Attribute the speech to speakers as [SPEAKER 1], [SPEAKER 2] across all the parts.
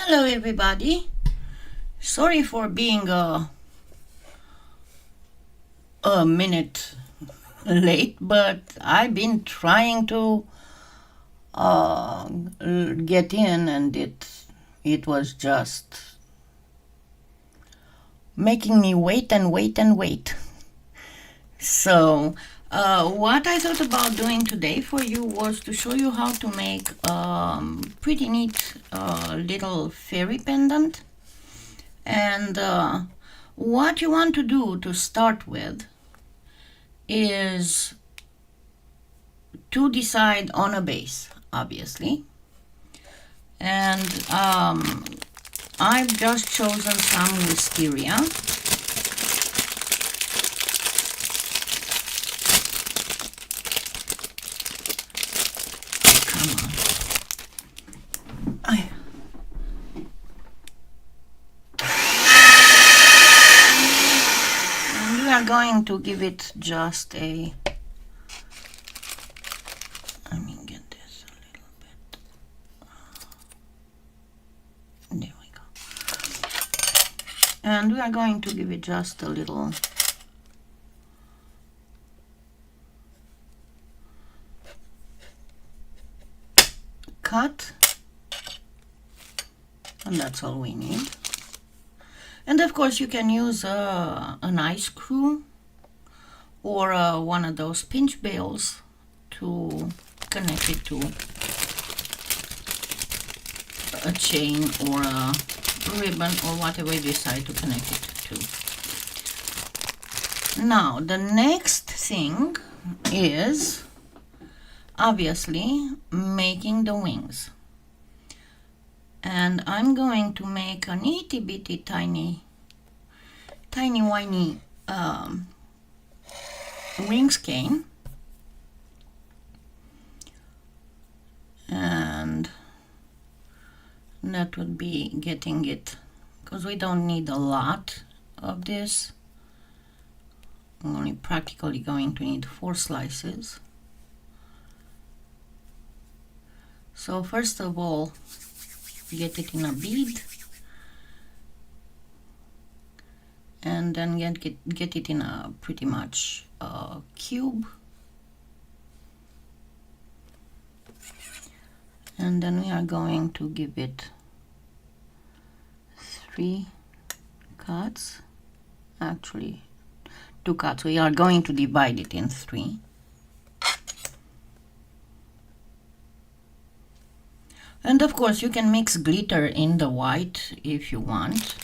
[SPEAKER 1] Hello everybody. Sorry for being a minute late, but I've been trying to get in, and it was just making me wait and wait and wait. So what I thought about doing today for you was to show you how to make pretty neat little fairy pendant. And what you want to do to start with is to decide on a base, obviously. And I've just chosen some wisteria. Come on. And we are going to give it just a and we are going to give it just a little cut, and that's all we need. And of course you can use an ice screw or one of those pinch bails to connect it to a chain or a ribbon or whatever you decide to connect it to. Now the next thing is obviously making the wings, and I'm going to make an itty bitty tiny whiny wing skein, and that would be getting it, because we don't need a lot of this. I'm only practically going to need 4 slices. So first of all, get it in a bead, and then get it in a pretty much cube, and then we are going to give it 3 cuts, actually 2 cuts. We are going to divide it in 3. And of course you can mix glitter in the white if you want.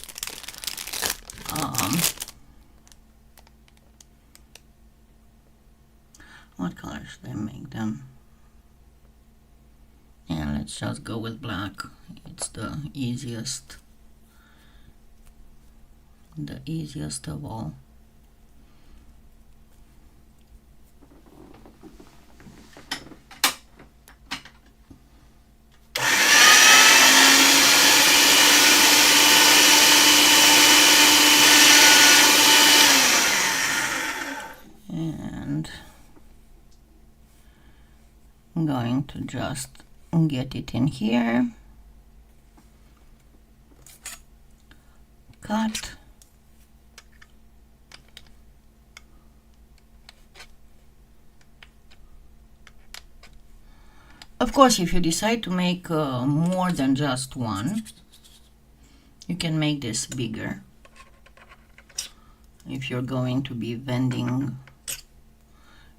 [SPEAKER 1] What color should I make them? Yeah, let's just go with black. It's the easiest of all. And I'm going to just get it in here, cut, of course if you decide to make more than just one, you can make this bigger if you're going to be vending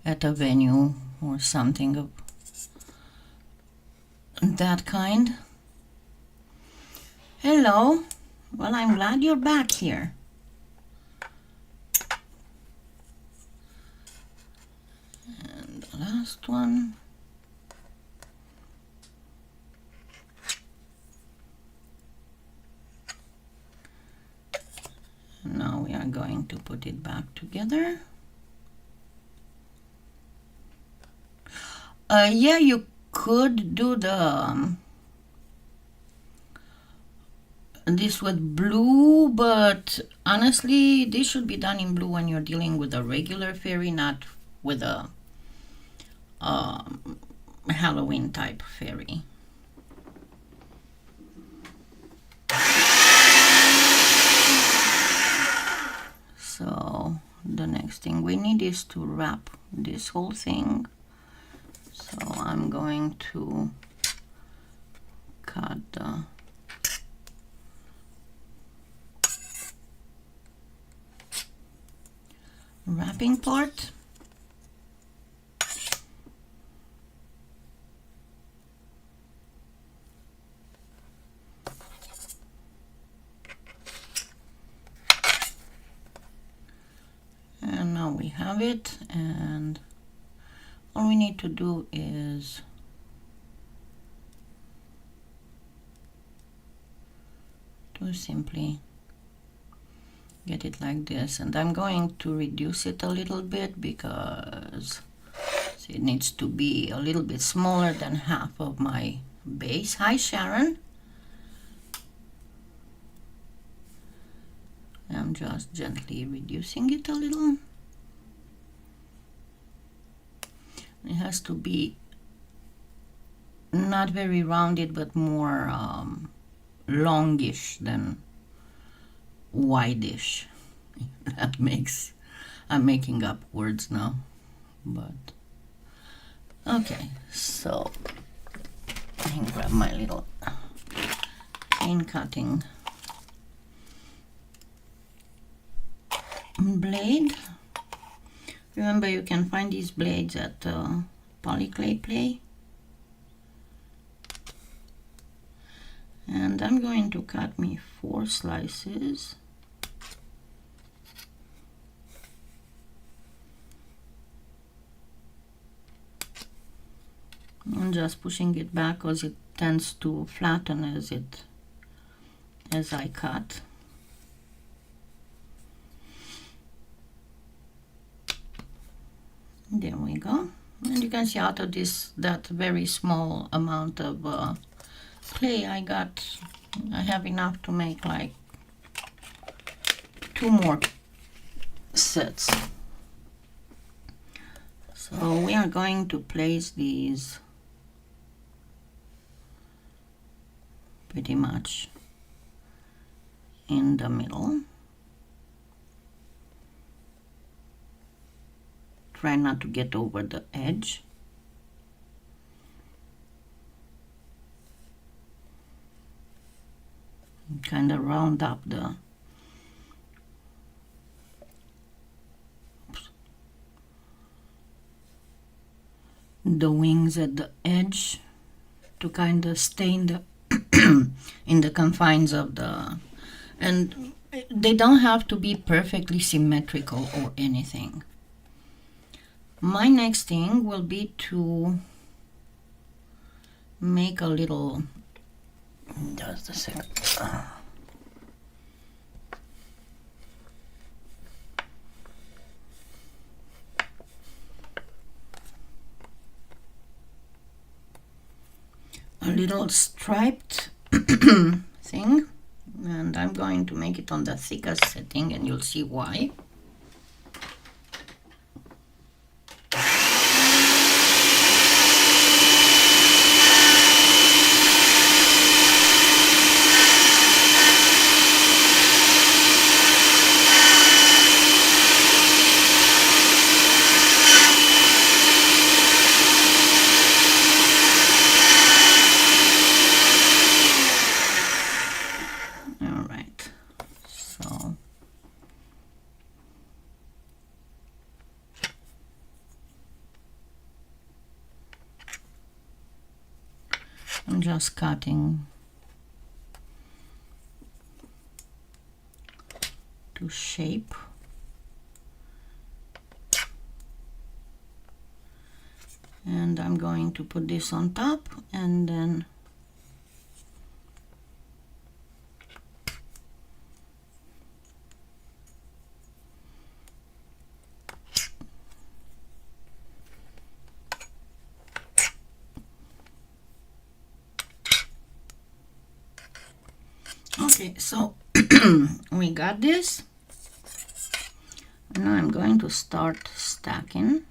[SPEAKER 1] at a venue or something of that kind. Hello. Well, I'm glad you're back here. And the last one. Now we are going to put it back together. Yeah, you could do the this with blue, but honestly this should be done in blue when you're dealing with a regular fairy, not with a Halloween type fairy. next thing we need is to wrap this whole thing. So I'm going to cut the wrapping part. And now we have it, and all we need to do is to simply get it like this. And I'm going to reduce it a little bit because it needs to be a little bit smaller than half of my base. Hi Sharon. I'm just gently reducing it a little. It has to be not very rounded, but more longish than wideish. That makes, I'm making up words now, but okay. So I can grab my little cane cutting blade. Remember, you can find these blades at Polyclay Play. And I'm going to cut me 4 slices. I'm just pushing it back because it tends to flatten as I cut. There we go. And you can see out of that very small amount of clay I have enough to make like 2 more sets. So we are going to place these pretty much in the middle. Try not to get over the edge. Kind of round up the wings at the edge to kind of stay in the in the confines of the, and they don't have to be perfectly symmetrical or anything. My next thing will be to make a little, just a second. A little striped thing, and I'm going to make it on the thickest setting, and you'll see why. I'm just cutting to shape. And I'm going to put this on top, and then okay, so we got this. And now I'm going to start stacking.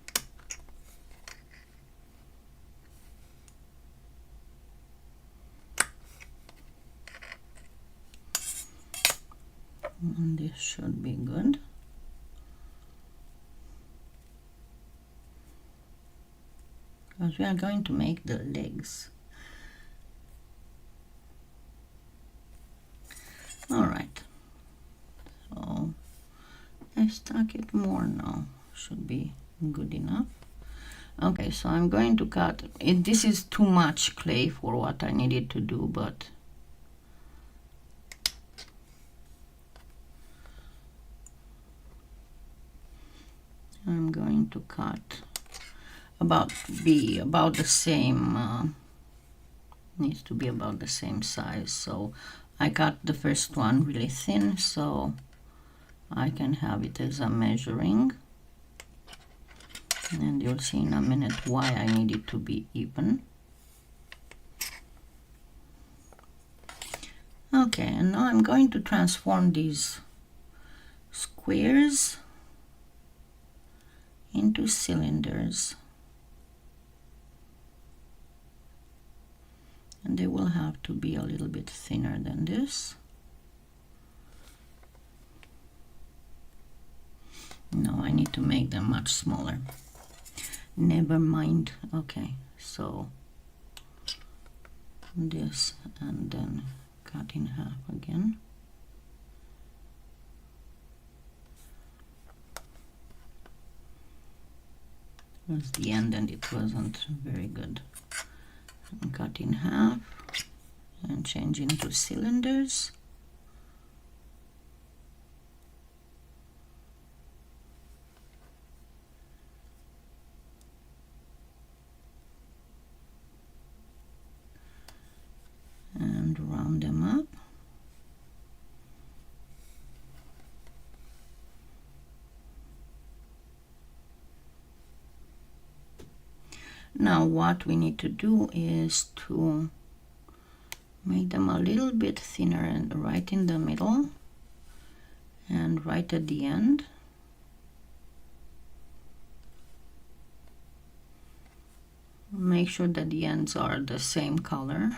[SPEAKER 1] And this should be good. because we are going to make the legs. All right, so I stuck it more now, should be good enough. Okay, so I'm going to cut it. This is too much clay for what I needed to do, but I'm going to cut about the same, needs to be about the same size. So I cut the first one really thin so I can have it as a measuring, and you'll see in a minute why I need it to be even. Okay, and now I'm going to transform these squares into cylinders, and they will have to be a little bit thinner than this. No, I need to make them much smaller. Never mind. Okay, so this, and then cut in half again. It was the end and it wasn't very good. And cut in half and change into cylinders. And round them up. Now what we need to do is to make them a little bit thinner and right in the middle and right at the end. Make sure that the ends are the same color.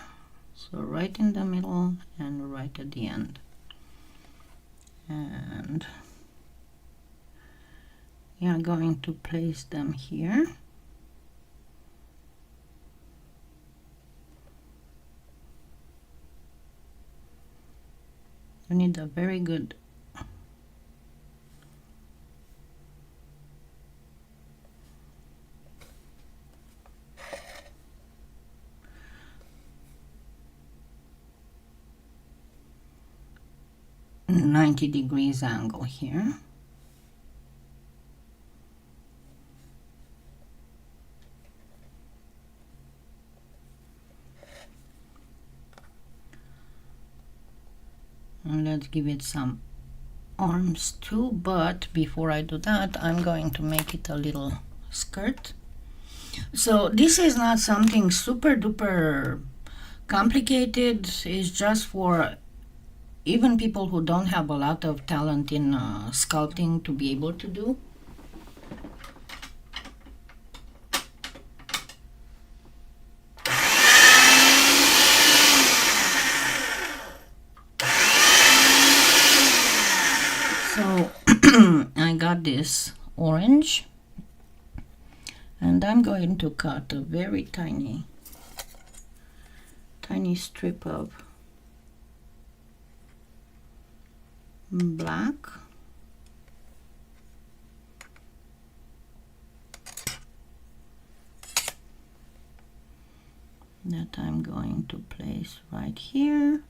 [SPEAKER 1] So right in the middle and right at the end. And we are going to place them here. You need a very good (90° angle here. And let's give it some arms too, but before I do that, I'm going to make it a little skirt. So this is not something super duper complicated. It's just for even people who don't have a lot of talent in sculpting to be able to do. So I got this orange, and I'm going to cut a very tiny strip of black. That I'm going to place right here.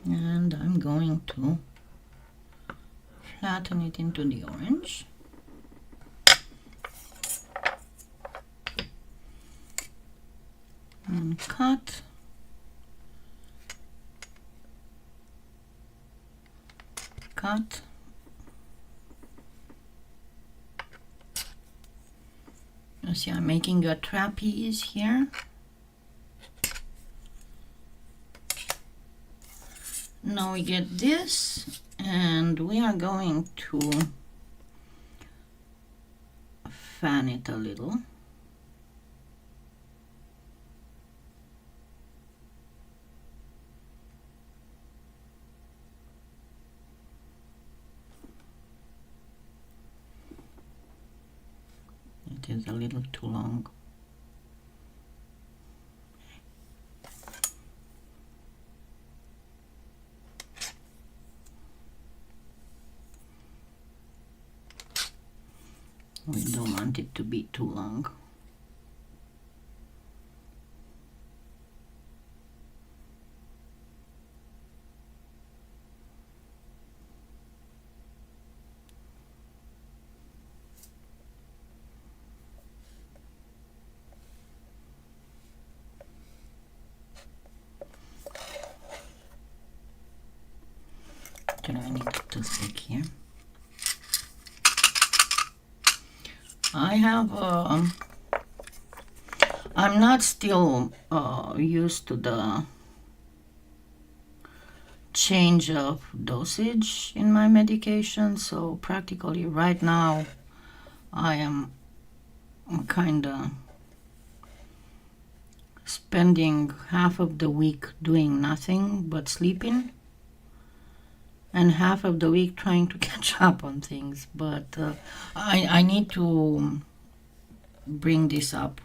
[SPEAKER 1] And I'm going to flatten it into the orange. And cut. Cut. You see, I'm making a trapeze here. Now we get this, and we are going to fan it a little. is a little too long. We don't want it to be too long. Okay, I need to stick here. I have I'm not still used to the change of dosage in my medication, so practically right now I am kind of spending half of the week doing nothing but sleeping and half of the week trying to catch up on things. But I need to bring this up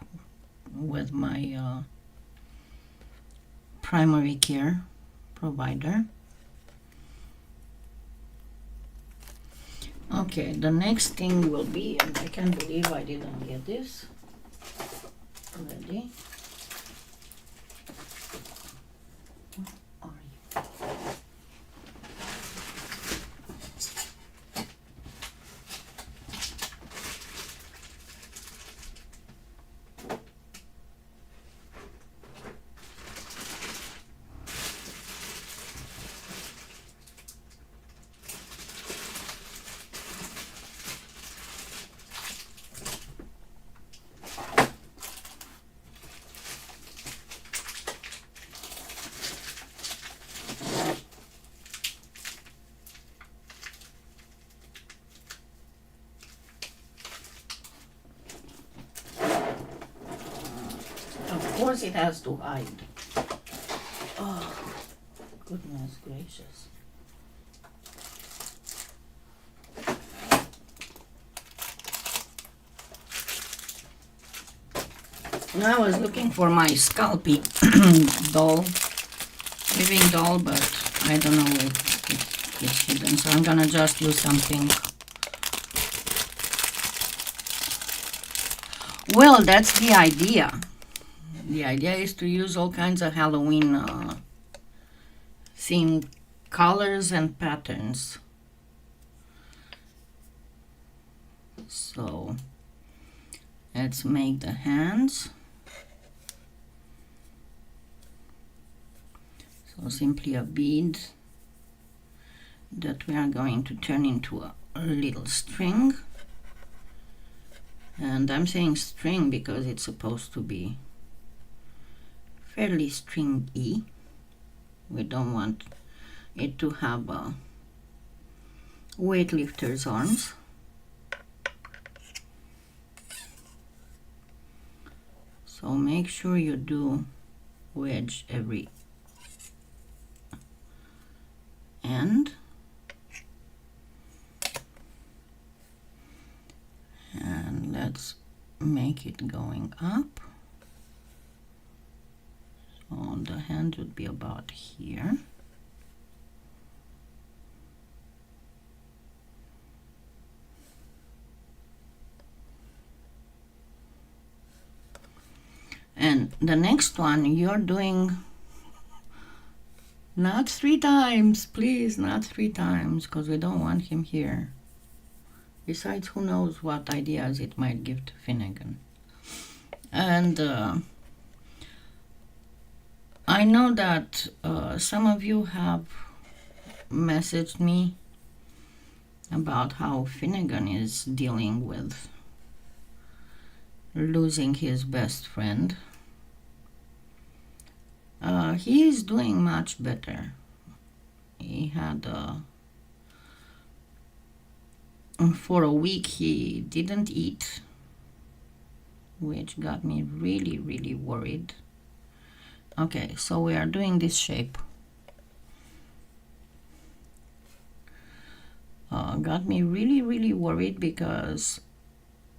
[SPEAKER 1] with my primary care provider. Okay, the next thing will be, and I can't believe I didn't get this ready. Where are you? Of course it has to hide. Oh, goodness gracious. I was looking for my Scalpy doll, living doll, but I don't know if it's hidden, so I'm gonna just use something. Well, that's the idea. The idea is to use all kinds of Halloween themed colors and patterns. So let's make the hands. So simply a bead that we are going to turn into a little string. And I'm saying string because it's supposed to be fairly stringy. We don't want it to have a weightlifter's arms. So make sure you do wedge every end. And let's make it going up. So the hand would be about here. And the next one you're doing not 3 times, please, not 3 times, because we don't want him here. Besides, who knows what ideas it might give to Finnegan. And I know that some of you have messaged me about how Finnegan is dealing with losing his best friend. He is doing much better. He had for a week he didn't eat, which got me really, really worried. Okay, so we are doing this shape. Got me really, really worried because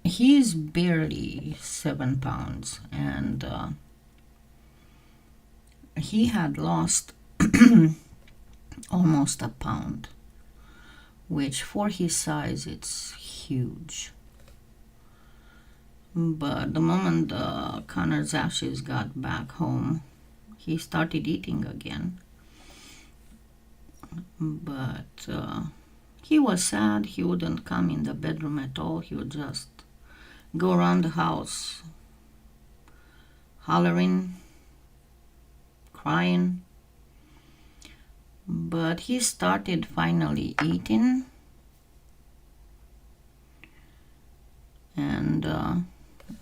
[SPEAKER 1] he's barely 7 pounds, and he had lost almost a pound, which for his size it's huge. But the moment Connor's ashes got back home, he started eating again. But he was sad. He wouldn't come in the bedroom at all. He would just go around the house hollering, crying. But he started finally eating, and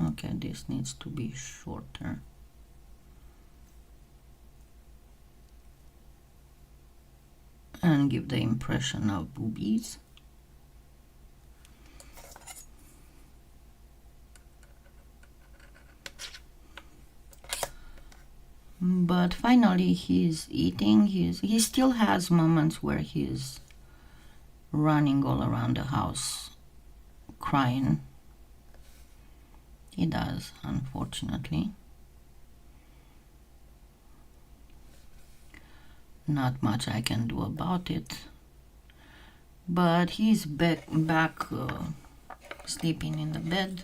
[SPEAKER 1] okay, this needs to be shorter. And give the impression of boobies. But finally he's eating. He still has moments where he's running all around the house crying. He does, unfortunately. Not much I can do about it. But he's back sleeping in the bed.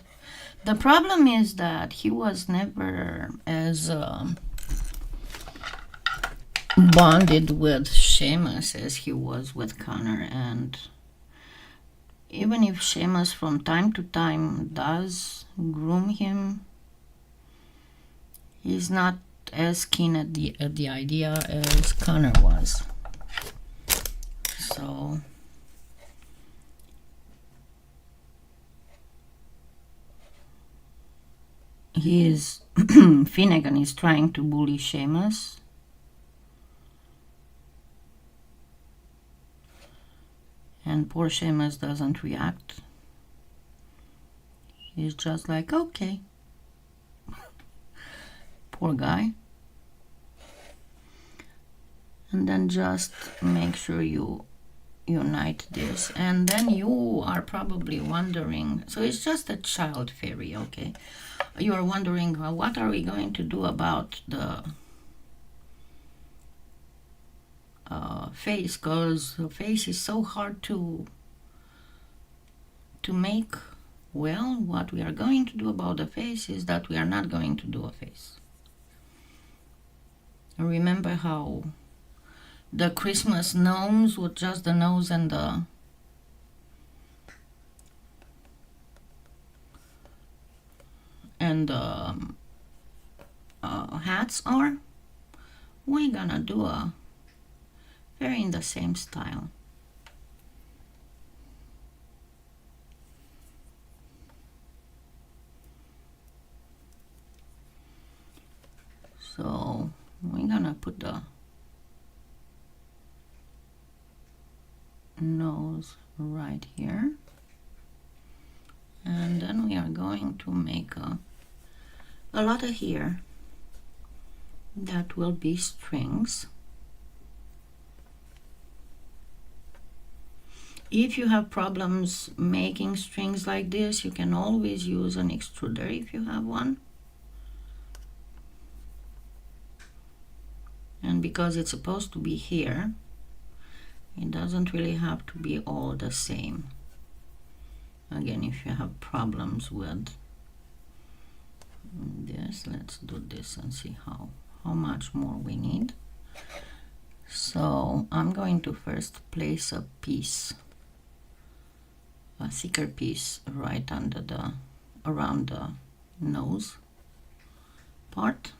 [SPEAKER 1] The problem is that he was never as bonded with Seamus as he was with Connor, and even if Seamus from time to time does groom him, he's not as keen at the idea as Connor was. So Finnegan is trying to bully Seamus. And poor Seamus doesn't react. He's just like, okay. Poor guy. And then just make sure you unite this. And then you are probably wondering, so it's just a child fairy, okay? You are wondering, what are we going to do about the face, because the face is so hard to make. Well, what we are going to do about the face is that we are not going to do a face. Remember how the Christmas gnomes with just the nose and the hats are? We're gonna do a very in the same style. So we're gonna put the nose right here, and then we are going to make a lot of hair that will be strings. If you have problems making strings like this, you can always use an extruder if you have one. And because it's supposed to be here, it doesn't really have to be all the same. Again, if you have problems with this, let's do this and see how much more we need. So I'm going to first place a piece, a thicker piece right under around the nose part.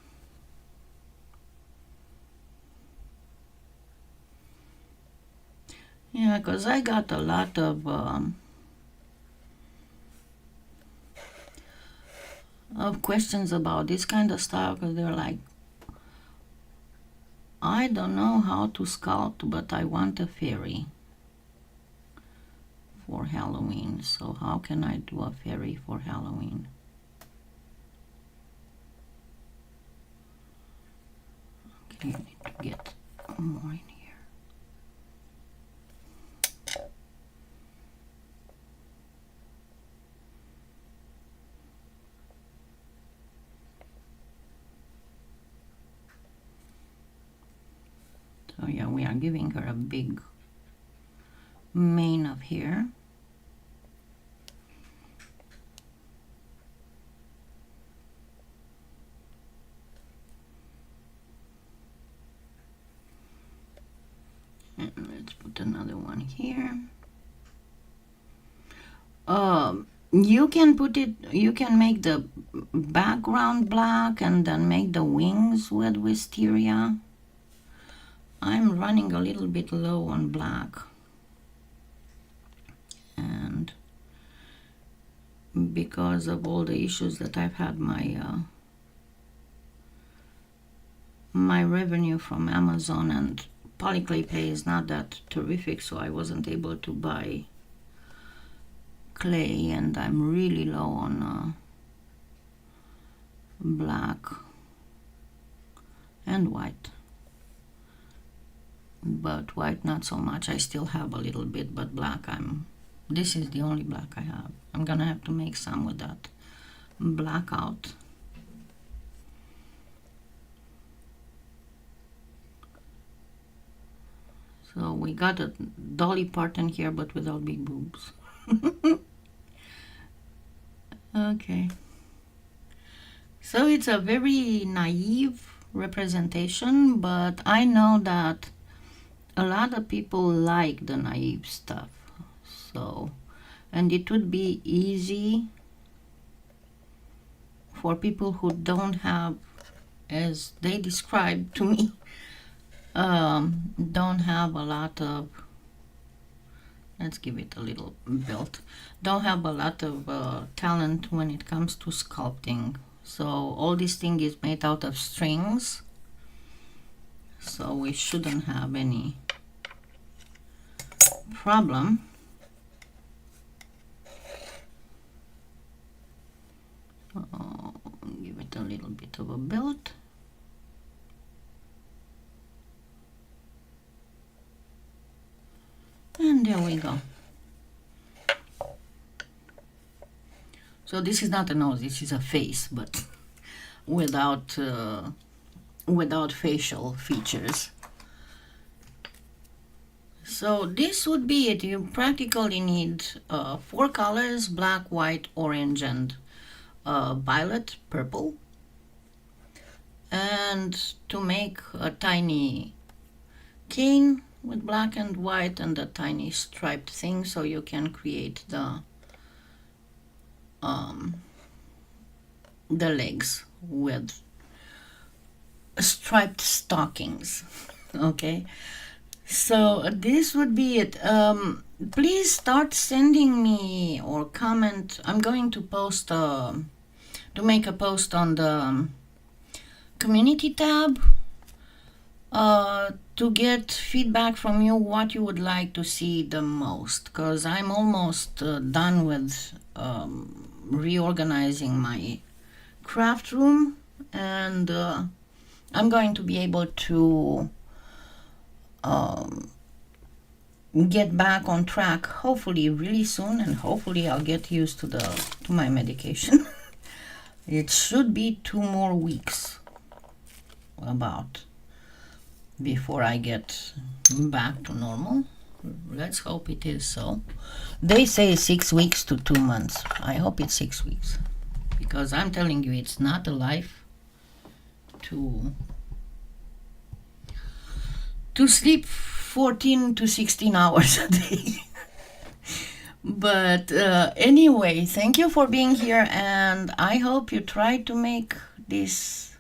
[SPEAKER 1] Yeah, because I got a lot of questions about this kind of stuff, because they're like, I don't know how to sculpt, but I want a fairy for Halloween. So how can I do a fairy for Halloween? Okay, you need to get more in here. So yeah, we are giving her a big mane of hair. And let's put another one here. You can put it, you can make the background black and then make the wings with wisteria. I'm running a little bit low on black, and because of all the issues that I've had, my revenue from Amazon and polyclay pay is not that terrific, so I wasn't able to buy clay, and I'm really low on black and white, but white not so much. I still have a little bit, but black, this is the only black I have. I'm gonna have to make some with that black out. So we got a Dolly Parton here, but without big boobs. Okay. So it's a very naive representation, but I know that a lot of people like the naive stuff. So, and it would be easy for people who don't have, as they described to me, don't have a lot of, let's give it a little belt, don't have a lot of talent when it comes to sculpting. So all this thing is made out of strings, so we shouldn't have any problem. Give it a little bit of a belt. And there we go. So this is not a nose, this is a face, but without facial features. So this would be it. You practically need 4 colors: black, white, orange, and violet, purple. And to make a tiny cane with black and white and a tiny striped thing, so you can create the legs with striped stockings. Okay, so this would be it. Please start sending me or comment. I'm going to post to make a post on the community tab to get feedback from you, what you would like to see the most, because I'm almost done with reorganizing my craft room, and I'm going to be able to get back on track hopefully really soon, and hopefully I'll get used to my medication. It should be 2 more weeks about before I get back to normal. Let's hope it is so. They say 6 weeks to 2 months. I hope it's 6 weeks, because I'm telling you, it's not a life to sleep 14 to 16 hours a day. But anyway, thank you for being here, and I hope you try to make this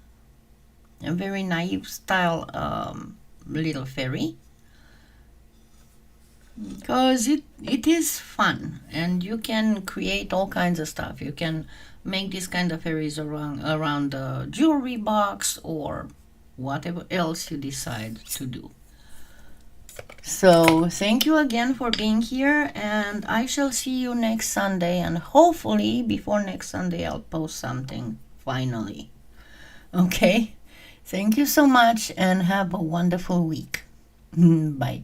[SPEAKER 1] a very naive style little fairy, because it is fun, and you can create all kinds of stuff. You can make these kind of fairies around a jewelry box or whatever else you decide to do. So thank you again for being here, and I shall see you next Sunday, and hopefully before next Sunday I'll post something finally. Okay, thank you so much, and have a wonderful week. Bye.